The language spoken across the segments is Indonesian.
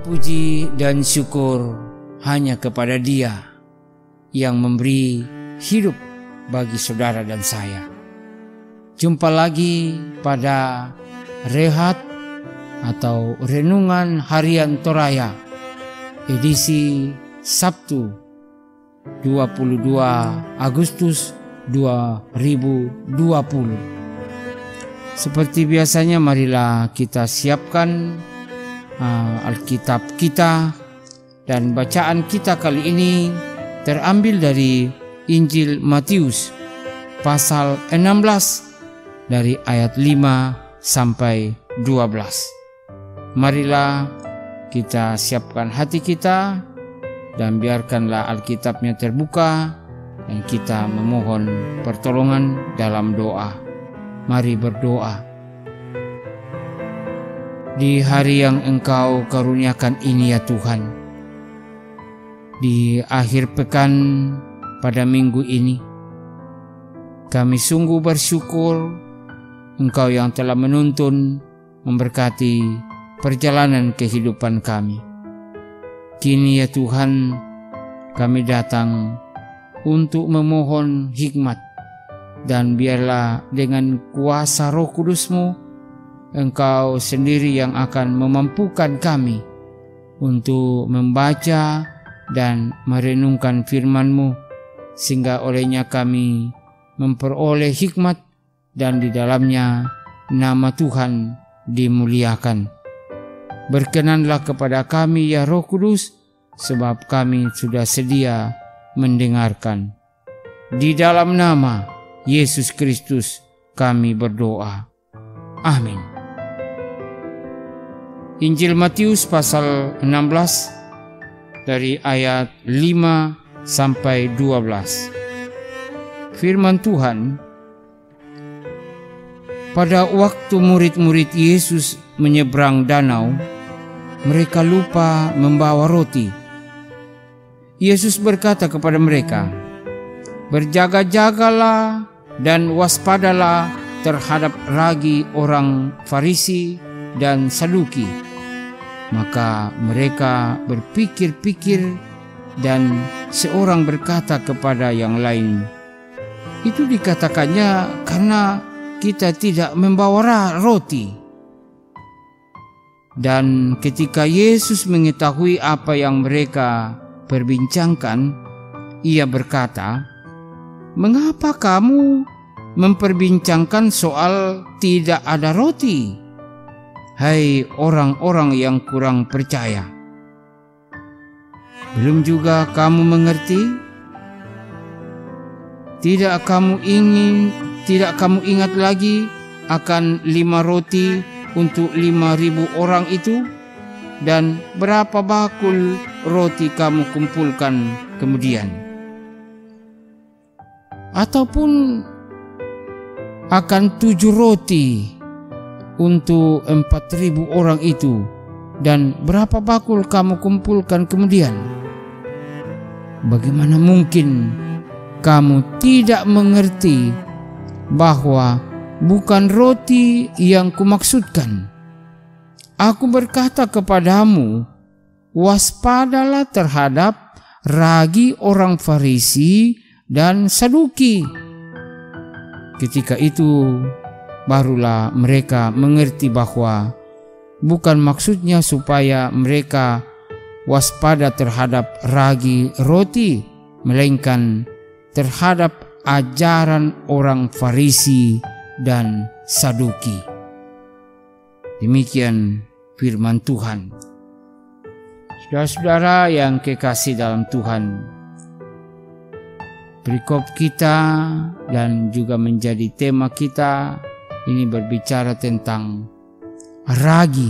Puji dan syukur hanya kepada Dia yang memberi hidup bagi saudara dan saya. Jumpa lagi pada Rehat atau Renungan Harian Toraya edisi Sabtu 22 Agustus 2020. Seperti biasanya, marilah kita siapkan Alkitab kita, dan bacaan kita kali ini terambil dari Injil Matius pasal 16 dari ayat 5 sampai 12. Marilah kita siapkan hati kita dan biarkanlah Alkitabnya terbuka dan kita memohon pertolongan dalam doa. Mari berdoa. Di hari yang Engkau karuniakan ini ya Tuhan, di akhir pekan pada minggu ini, kami sungguh bersyukur Engkau yang telah menuntun, memberkati perjalanan kehidupan kami. Kini ya Tuhan, kami datang untuk memohon hikmat, dan biarlah dengan kuasa Roh Kudus-Mu, Engkau sendiri yang akan memampukan kami untuk membaca dan merenungkan firman-Mu, sehingga olehnya kami memperoleh hikmat dan di dalamnya nama Tuhan dimuliakan. Berkenanlah kepada kami ya Roh Kudus, sebab kami sudah sedia mendengarkan. Di dalam nama Yesus Kristus kami berdoa. Amin. Injil Matius pasal 16 dari ayat 5 sampai 12. Firman Tuhan, pada waktu murid-murid Yesus menyeberang danau, mereka lupa membawa roti. Yesus berkata kepada mereka, "Berjaga-jagalah dan waspadalah terhadap ragi orang Farisi dan Saduki." Maka mereka berpikir-pikir dan seorang berkata kepada yang lain, "Itu dikatakannya karena kita tidak membawa roti." Dan ketika Yesus mengetahui apa yang mereka perbincangkan, Ia berkata, "Mengapa kamu memperbincangkan soal tidak ada roti? Hai orang-orang yang kurang percaya, belum juga kamu mengerti? Tidak kamu ingat lagi akan 5 roti untuk 5.000 orang itu? Dan berapa bakul roti kamu kumpulkan kemudian? Ataupun akan 7 roti untuk 4.000 orang itu, dan berapa bakul kamu kumpulkan kemudian? Bagaimana mungkin kamu tidak mengerti bahwa bukan roti yang kumaksudkan? Aku berkata kepadamu, waspadalah terhadap ragi orang Farisi dan Saduki." Ketika itu barulah mereka mengerti bahwa bukan maksudnya supaya mereka waspada terhadap ragi roti, melainkan terhadap ajaran orang Farisi dan Saduki. Demikian firman Tuhan. Saudara-saudara yang kekasih dalam Tuhan, perikop kita dan juga menjadi tema kita ini berbicara tentang ragi.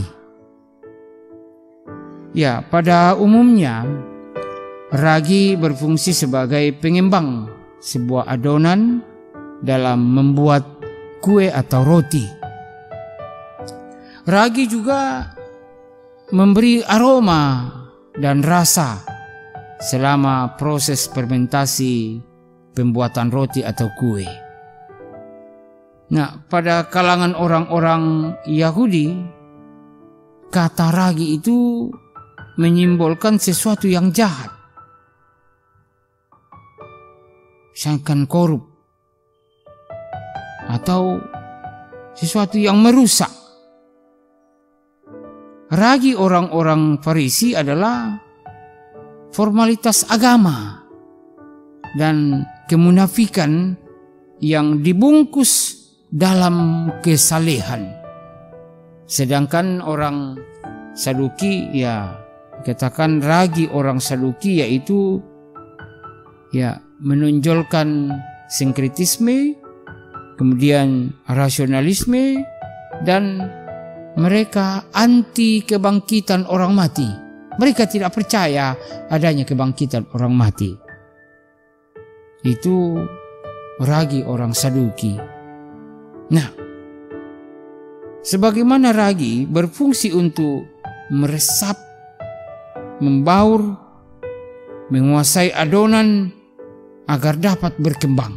Ya, pada umumnya ragi berfungsi sebagai pengembang sebuah adonan dalam membuat kue atau roti. Ragi juga memberi aroma dan rasa selama proses fermentasi pembuatan roti atau kue. Nah, pada kalangan orang-orang Yahudi, kata ragi itu menyimbolkan sesuatu yang jahat, misalkan korup atau sesuatu yang merusak. Ragi orang-orang Farisi adalah formalitas agama dan kemunafikan yang dibungkus dalam kesalehan. Sedangkan orang Saduki, ya katakan ragi orang Saduki, yaitu ya menonjolkan sinkretisme, kemudian rasionalisme, dan mereka anti kebangkitan orang mati. Mereka tidak percaya adanya kebangkitan orang mati. Itu ragi orang Saduki. Nah, sebagaimana ragi berfungsi untuk meresap, membaur, menguasai adonan agar dapat berkembang.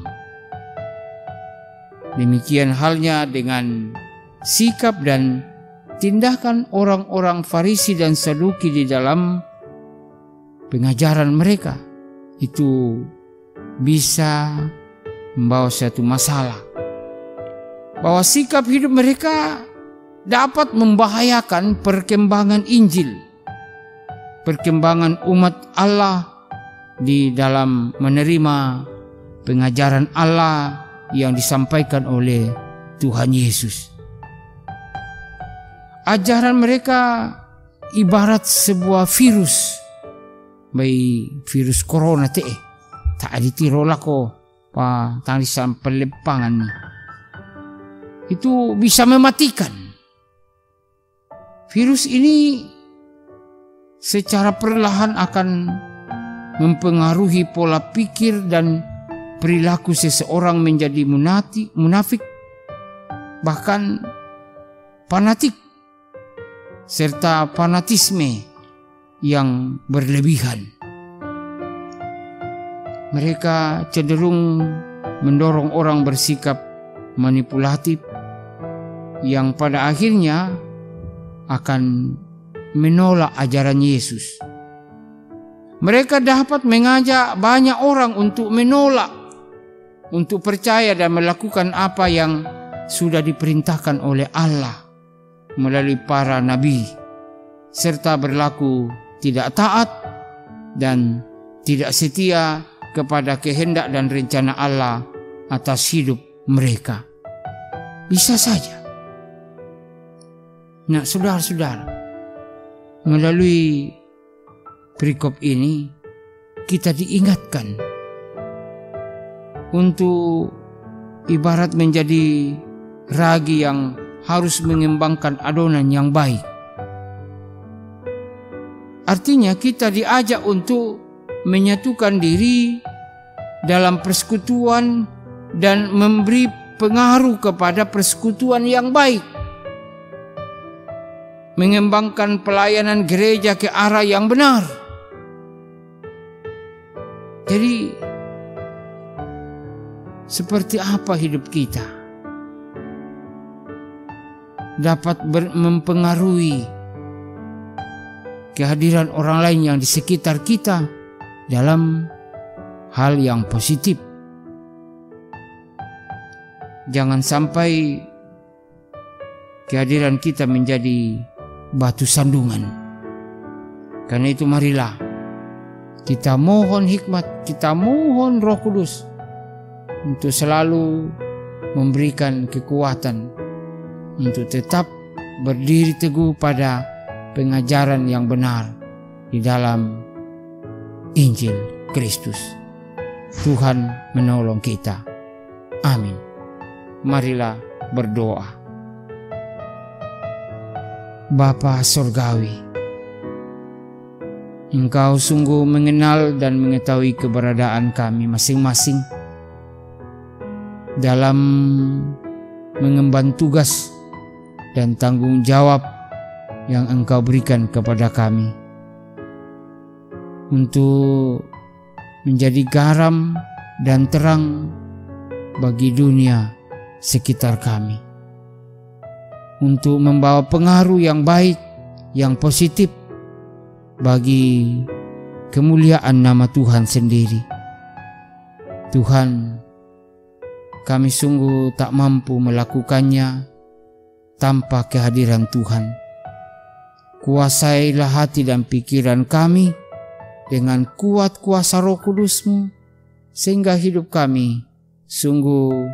Demikian halnya dengan sikap dan tindakan orang-orang Farisi dan Saduki di dalam pengajaran mereka. Itu bisa membawa suatu masalah, bahwa sikap hidup mereka dapat membahayakan perkembangan Injil, perkembangan umat Allah di dalam menerima pengajaran Allah yang disampaikan oleh Tuhan Yesus. Ajaran mereka ibarat sebuah virus, baik virus corona tak ditirola ko pa tanglisan pelepangan ni. Itu bisa mematikan. Virus ini secara perlahan akan mempengaruhi pola pikir dan perilaku seseorang menjadi munafik, bahkan fanatik, serta fanatisme yang berlebihan. Mereka cenderung mendorong orang bersikap manipulatif yang pada akhirnya akan menolak ajaran Yesus. Mereka dapat mengajak banyak orang untuk menolak, untuk percaya dan melakukan apa yang sudah diperintahkan oleh Allah melalui para nabi, serta berlaku tidak taat dan tidak setia kepada kehendak dan rencana Allah atas hidup mereka. Bisa saja. Nah, saudara-saudara, melalui perikop ini kita diingatkan untuk ibarat menjadi ragi yang harus mengembangkan adonan yang baik. Artinya kita diajak untuk menyatukan diri dalam persekutuan dan memberi pengaruh kepada persekutuan yang baik, mengembangkan pelayanan gereja ke arah yang benar. Jadi seperti apa hidup kita dapat mempengaruhi kehadiran orang lain yang di sekitar kita dalam hal yang positif. Jangan sampai kehadiran kita menjadi batu sandungan. Karena itu marilah kita mohon hikmat, kita mohon Roh Kudus untuk selalu memberikan kekuatan untuk tetap berdiri teguh pada pengajaran yang benar di dalam Injil Kristus. Tuhan menolong kita. Amin. Marilah berdoa. Bapa Surgawi, Engkau sungguh mengenal dan mengetahui keberadaan kami masing-masing dalam mengemban tugas dan tanggung jawab yang Engkau berikan kepada kami untuk menjadi garam dan terang bagi dunia sekitar kami, untuk membawa pengaruh yang baik, yang positif bagi kemuliaan nama Tuhan sendiri. Tuhan, kami sungguh tak mampu melakukannya tanpa kehadiran Tuhan. Kuasailah hati dan pikiran kami dengan kuat kuasa Roh Kudus-Mu, sehingga hidup kami sungguh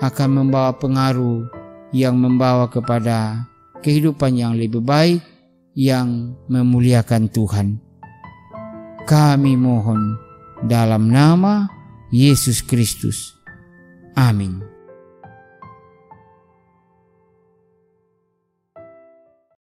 akan membawa pengaruh yang membawa kepada kehidupan yang lebih baik, yang memuliakan Tuhan. Kami mohon dalam nama Yesus Kristus. Amin.